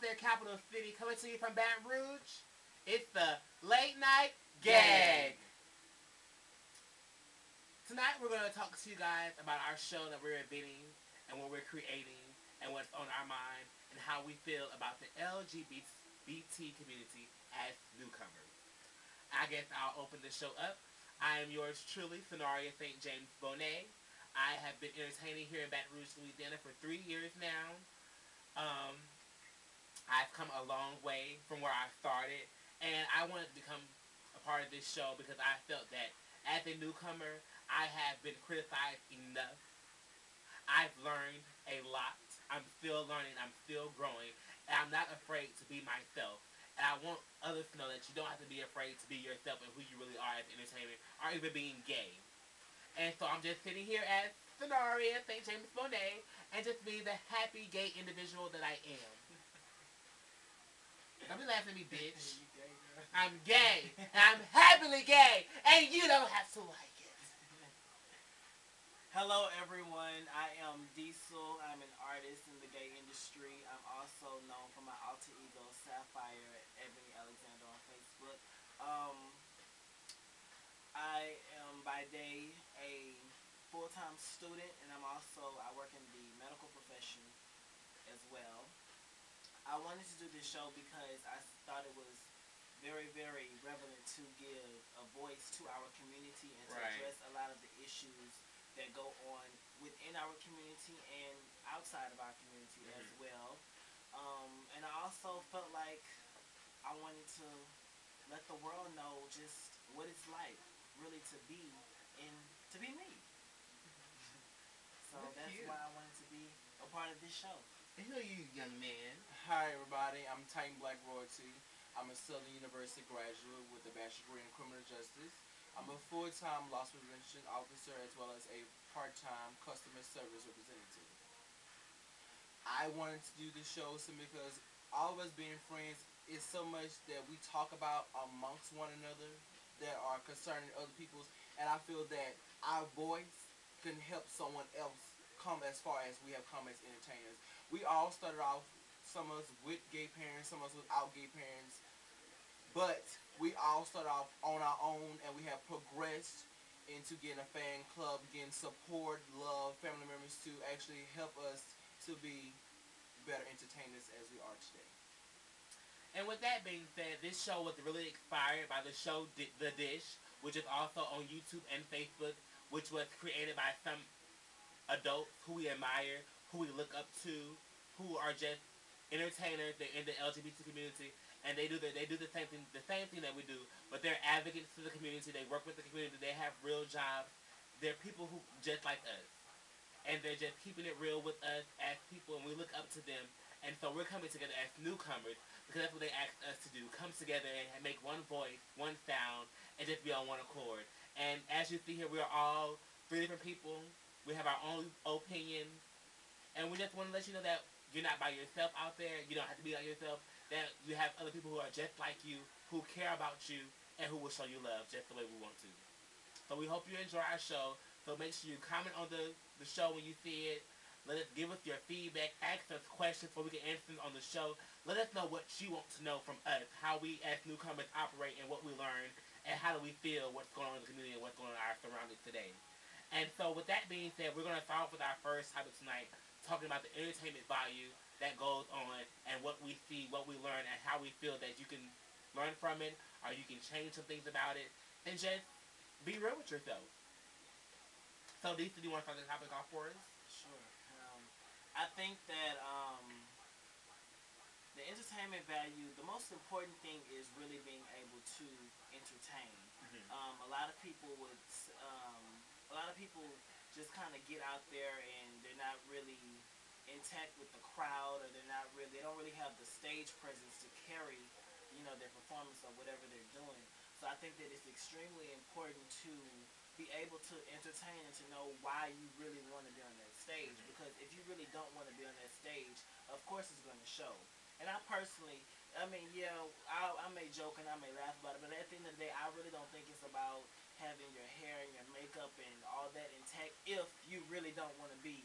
out there, capital city, coming to you from Baton Rouge. It's the Late Night Gag. Tonight we're going to talk to you guys about our show that we're inventing and what we're creating and what's on our mind and how we feel about the LGBT community as newcomers. I guess I'll open the show up. I am yours truly, Sonaria St. James Bonet. I have been entertaining here in Baton Rouge, Louisiana for 3 years now. Um, I've come a long way from where I started, and I wanted to become a part of this show because I felt that as a newcomer, I have been criticized enough. I've learned a lot. I'm still learning. I'm still growing. And I'm not afraid to be myself. And I want others to know that you don't have to be afraid to be yourself and who you really are as entertainment or even being gay. And so I'm just sitting here as Sonaria St. James Bonet and just being the happy gay individual that I am. Don't be laughing at me, bitch. I'm gay. And I'm happily gay. And you don't have to like it. Hello everyone, I am Diesel. I'm an artist in the gay industry. I'm also known for my alter ego Sapphire Ebony Alexander on Facebook. I am by day a full-time student, and I work in the medical profession as well. I wanted to do this show because I thought it was very, very relevant to give a voice to our community and to address a lot of the issues that go on within our community and outside of our community as well. And I also felt like I wanted to let the world know just what it's like really to be me. So that's why I wanted to be a part of this show. And who are you, young man? Hi everybody, I'm Titan Black Royalty. I'm a Southern University graduate with a bachelor's degree in criminal justice. I'm a full-time loss prevention officer as well as a part-time customer service representative. I wanted to do this show simply because all of us being friends is so much that we talk about amongst one another that are concerning other people's, and I feel that our voice can help someone else come as far as we have come as entertainers. We all started off, some of us with gay parents, some of us without gay parents, but we all started off on our own, and we have progressed into getting a fan club, getting support, love, family members to actually help us to be better entertainers as we are today. And with that being said, this show was really inspired by the show The Dish, which is also on YouTube and Facebook, which was created by some adults who we admire, who we look up to, who are just entertainers. They're in the LGBT community, and they do the same thing that we do. But they're advocates to the community. They work with the community. They have real jobs. They're people who just like us, and they're just keeping it real with us as people, and we look up to them. And so we're coming together as newcomers because that's what they asked us to do: come together and make one voice, one sound, and just be on one accord. And as you see here, we are all 3 different people. We have our own opinions, and we just want to let you know that you're not by yourself out there. You don't have to be by yourself. That you have other people who are just like you, who care about you, and who will show you love just the way we want to. So we hope you enjoy our show. So make sure you comment on the show when you see it. Let us give us your feedback. Ask us questions so we can answer them on the show. Let us know what you want to know from us, how we as newcomers operate and what we learn, and how do we feel what's going on in the community and what's going on in our surroundings today. And so with that being said, we're going to start off with our first topic tonight, talking about the entertainment value that goes on and what we see, what we learn, and how we feel that you can learn from it or you can change some things about it and just be real with yourself. So, Lisa, do you want to start the topic off for us? Sure. I think that the entertainment value, the most important thing is really being able to entertain. A lot of people just kind of get out there and they're not really intact with the crowd, or they don't really have the stage presence to carry, their performance or whatever they're doing. So I think that it's extremely important to be able to entertain and to know why you really want to be on that stage. Because if you really don't want to be on that stage, of course it's going to show. And I personally, I may joke and I may laugh about it, but at the end of the day, I really don't think it's about having your hair and your makeup and all that intact if you really don't want to be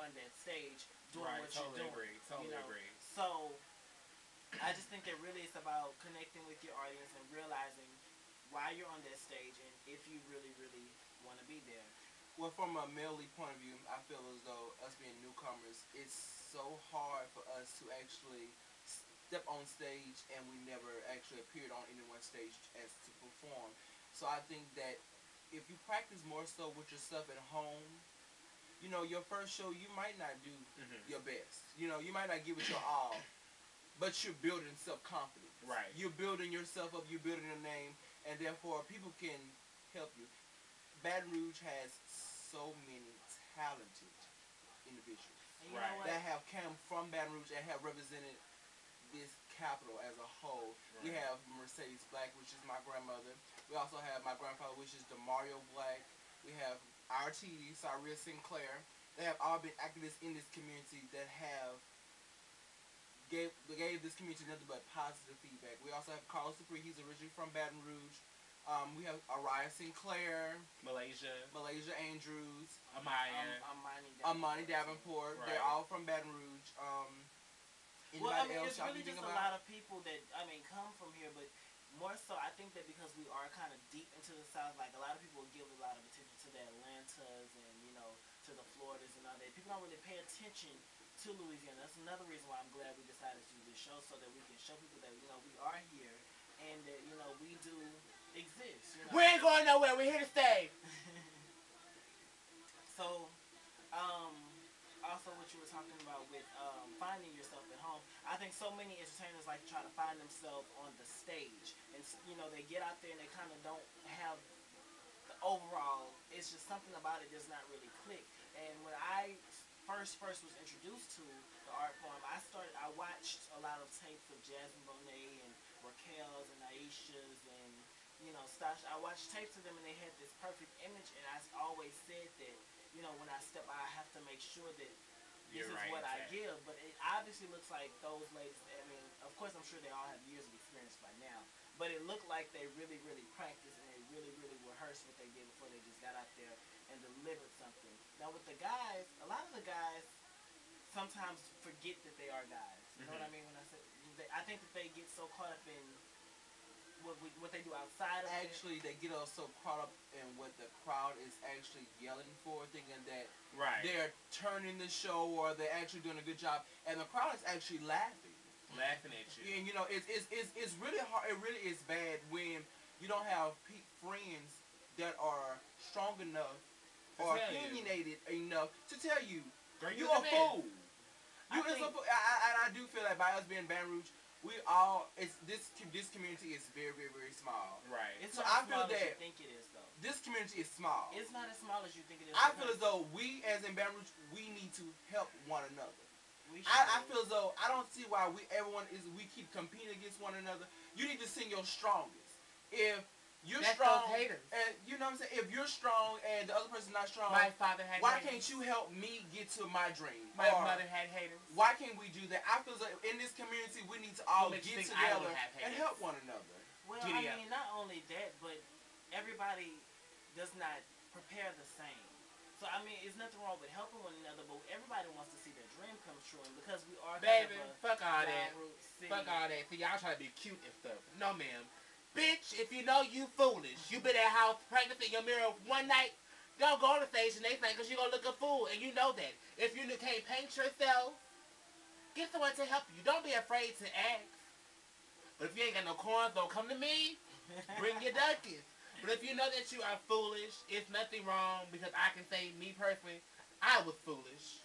on that stage doing what you're doing. Totally agree. So I just think that really it's about connecting with your audience and realizing why you're on that stage and if you really, really want to be there. Well, from a male lead point of view, I feel as though us being newcomers, it's so hard for us to actually step on stage, and we never actually appeared on any one stage as to perform. So I think that if you practice more so with yourself at home, your first show you might not do your best. You might not give it your all, but you're building self confidence. Right. You're building yourself up. You're building a name, and therefore people can help you. Baton Rouge has so many talented individuals And you know Right. what? that have come from Baton Rouge and have represented this capital as a whole. We Right. have Mercedes Black, which is my grandmother. We also have my grandfather, which is Demario Black. We have RTD, Cyrus Sinclair. They have all been activists in this community that have gave this community nothing but positive feedback. We also have Carlos Dupree. He's originally from Baton Rouge. We have Araya Sinclair, Malaysia, Malaysia Andrews, Amaya. Amani Davenport. Right. They're all from Baton Rouge. Well, I Anybody mean, else it's y'all really can think just a about? lot of people that come from here, but more so, I think that because we are kind of deep into the South, like a lot of people give a lot of attention to the Atlantas and to the Floridas and all that. People don't really pay attention to Louisiana. That's another reason why I'm glad we decided to do this show so that we can show people that we are here and that we do exist. We ain't going nowhere. We're here to stay. So, um, also what you were talking about with finding yourself at home. I think so many entertainers like to try to find themselves on the stage, and they get out there and they kind of don't have the overall. It's just something about it does not really click. And when I first was introduced to the art form, I watched a lot of tapes of Jasmine Bonet and Raquel's and Aisha's and Stash. I watched tapes of them and they had this perfect image, and I always said that when I step out, I have to make sure that this You're is right, what I exactly. give. But it obviously looks like those ladies. I mean, of course, I'm sure they all have years of experience by now, but it looked like they really, really practiced and they really, really rehearsed what they did before they just got out there and delivered something. Now with the guys, a lot of the guys sometimes forget that they are guys. You know what I mean when I say? I think that they get so caught up in what they do outside of it. Actually, they get us so caught up in what the crowd is actually yelling for, thinking that Right. they're turning the show or they're actually doing a good job, and the crowd is actually laughing. Laughing at you. And it's really hard. It really is bad when you don't have friends that are strong enough To or tell you. opinionated enough to tell you Girl, you the a man. fool. I You is a think- fool. I do feel like by us being Baton Rouge, we all this community is very, very, very small. Right. It's So not I as small feel as you that- think it is, though. This community is small. It's not as small as you think it is. I feel because as though we, as in Baton Rouge, we need to help one another. we I should. feel as though I don't see why we keep competing against one another. You need to sing your strongest. If you're That's strong, those haters. and you know what I'm saying. If you're strong and the other person's not strong, My father had why haters. can't you help me get to my dream? My Or mother had haters. why can't we do that? I feel as though in this community we need to all What makes get you think I together don't have and haters? help one another. Well, Giddy I up. mean, not only that, but everybody does not prepare the same. So I mean, it's nothing wrong with helping one another, but everybody wants to see their dream come true, and because we are Baby, kind of fuck all a that. grassroots city, Fuck all that. See, y'all try to be cute and stuff. No, ma'am. Bitch, if you know you foolish, you been at house practicing your mirror one night, don't go on the stage the next night because you're going to look a fool, and you know that. If you can't paint yourself, get someone to help you. Don't be afraid to ask. But if you ain't got no coins, don't come to me. Bring your duckies. But if you know that you are foolish, it's nothing wrong because I can say, me personally, I was foolish.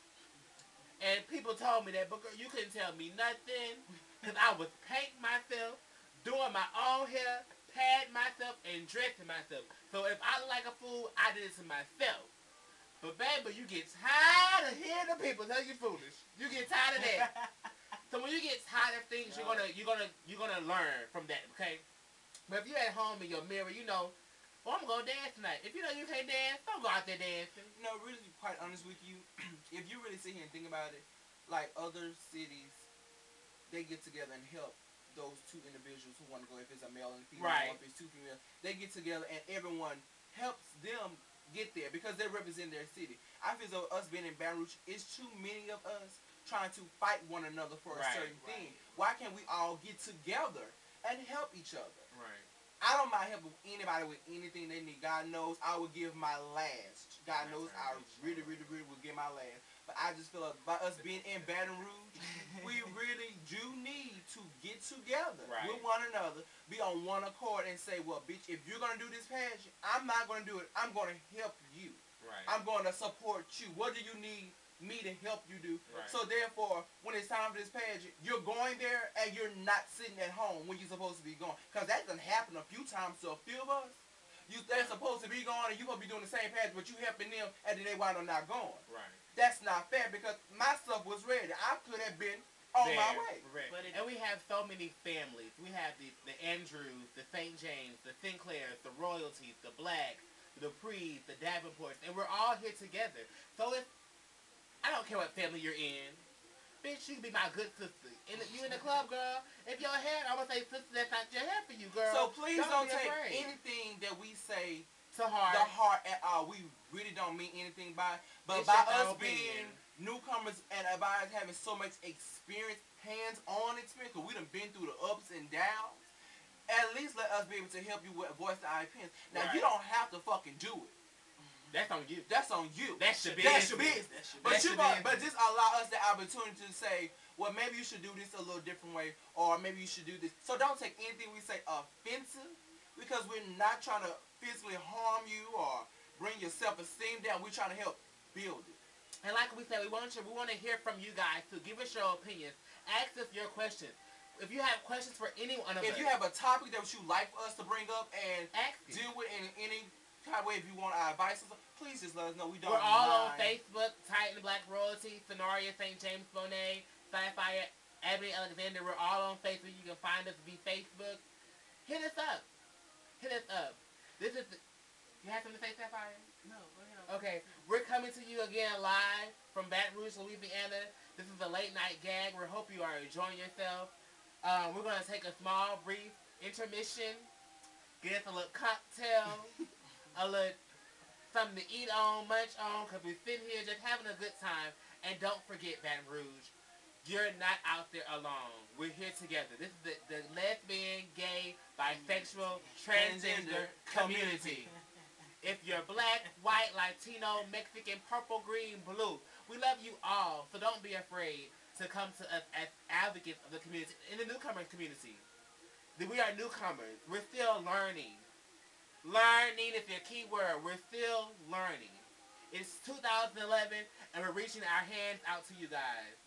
And people told me that, but girl, you couldn't tell me nothing because I was painting myself, doing my own hair, padding myself, and dressing myself. So if I look like a fool, I did it to myself. But baby, you get tired of hearing the people tell you foolish. You get tired of that. So when you get tired of things, you're gonna learn from that, okay? But if you're at home in your mirror, you know, well, I'm gonna dance tonight. If you know you can't dance, don't go out there dancing. No, really, to be quite honest with you, if you really sit here and think about it, like other cities, they get together and help those two individuals who want to go, if it's a male and female, Right. or if it's two females, they get together and everyone helps them get there because they represent their city. I feel as though us being in Baton Rouge, it's too many of us trying to fight one another for a certain thing. Why can't we all get together and help each other? Right. I don't mind helping anybody with anything they need. God knows I will give my last. God knows I really, really, really will give my last. But I just feel like by us being in Baton Rouge, we really do need to get together with one another, be on one accord, and say, well, bitch, if you're going to do this pageant, I'm not going to do it. I'm going to help you. Right. I'm going to support you. What do you need me to help you do? Right. So therefore, when it's time for this pageant, you're going there and you're not sitting at home when you're supposed to be going. Because that doesn't happen a few times to a few of us. They're supposed to be going and you're going to be doing the same pageant, but you helping them and then they wind up not going. Right. That's not fair because my stuff was ready. I could have been on my way. Right. And we have so many families. We have the Andrews, the St. James, the Sinclairs, the Royalties, the Blacks, the Duprees, the Davenports, and we're all here together. So if I don't care what family you're in, bitch, you can be my good sister. You in the club, girl. If your hair, I'm gonna say, sister, that's not your hair for you, girl. So please don't take afraid. anything that we say to heart. The heart at all. We really don't mean anything by it. But by us being newcomers and by us having so much experience, hands-on experience, because we done been through the ups and downs, at least let us be able to help you with voice our opinions. Now, you don't have to fucking do it. That's on you. That's on you. That's your business. That's your business. But just allow us the opportunity to say, well, maybe you should do this a little different way, or maybe you should do this. So don't take anything we say offensive, because we're not trying to physically harm you or bring your self-esteem down. We're trying to help build it. And like we said, we want to hear from you guys to give us your opinions. Ask us your questions. If you have questions for any one of us. If you have a topic that you'd like for us to bring up and deal with in any kind of way, if you want our advice, please just let us know. We're all on Facebook, Titan Black Royalty, Sonoria St. James Bonet, Sapphire, Ebony Alexander. We're all on Facebook. You can find us via Facebook. Hit us up. Hit us up. This is you have something to say, Sapphire? No, go ahead. Okay, we're coming to you again live from Baton Rouge, Louisiana. This is a late night gag. We hope you are enjoying yourself. We're going to take a small, brief intermission, get us a little cocktail, a little something to eat on, munch on, because we're sitting here just having a good time. And don't forget, Baton Rouge, you're not out there alone. We're here together. This is the lesbian, gay, bisexual, transgender community. If you're black, white, Latino, Mexican, purple, green, blue, we love you all. So don't be afraid to come to us as advocates of the community, in the newcomer community. We are newcomers. We're still learning. Learning is your key word. We're still learning. It's 2011, and we're reaching our hands out to you guys.